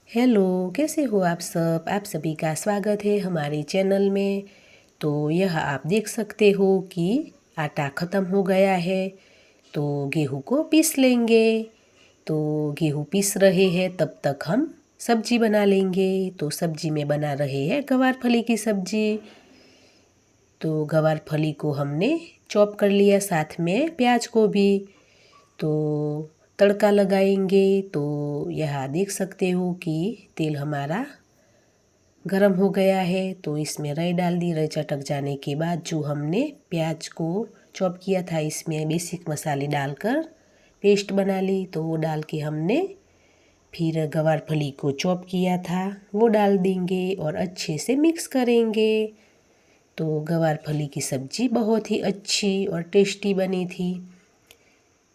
Hello, कैसे हो आप सब? आप सभी का स्वागत है हमारे चैनल में। तो यह आप देख सकते हो कि आटा ख़त्म हो गया है, तो गेहूं को पीस लेंगे। तो गेहूं पीस रहे हैं तब तक हम सब्जी बना लेंगे। तो सब्जी में बना रहे हैं गवार फली की सब्जी। तो गवार फली को हमने चॉप कर लिया, साथ में प्याज को भी। तो तड़का लगाएंगे। तो यह देख सकते हो कि तेल हमारा गरम हो गया है। तो इसमें राई डाल दी। राई चटक जाने के बाद जो हमने प्याज को चॉप किया था, इसमें बेसिक मसाले डालकर पेस्ट बना ली। तो वो डाल के हमने फिर गवार फली को चॉप किया था वो डाल देंगे और अच्छे से मिक्स करेंगे। तो गवार फली की सब्ज़ी बहुत ही अच्छी और टेस्टी बनी थी।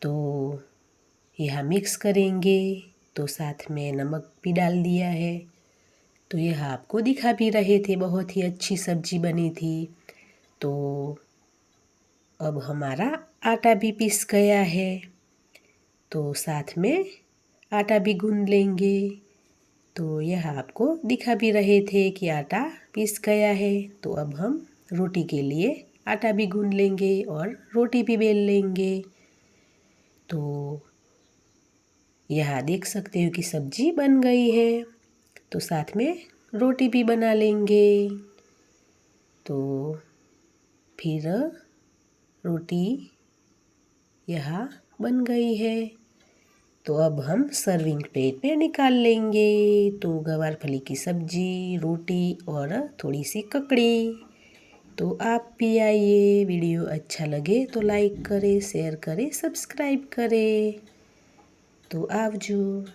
तो यह मिक्स करेंगे। तो साथ में नमक भी डाल दिया है। तो यह आपको दिखा भी रहे थे, बहुत ही अच्छी सब्जी बनी थी। तो अब हमारा आटा भी पिस गया है। तो साथ में आटा भी गूंद लेंगे। तो यह आपको दिखा भी रहे थे कि आटा पिस गया है। तो अब हम रोटी के लिए आटा भी गूंद लेंगे और रोटी भी बेल लेंगे। तो यह देख सकते हो कि सब्जी बन गई है। तो साथ में रोटी भी बना लेंगे। तो फिर रोटी यहाँ बन गई है। तो अब हम सर्विंग प्लेट में निकाल लेंगे। तो गवार फली की सब्जी, रोटी और थोड़ी सी ककड़ी। तो आप भी आइए। वीडियो अच्छा लगे तो लाइक करें, शेयर करें, सब्सक्राइब करें। तो आवजो।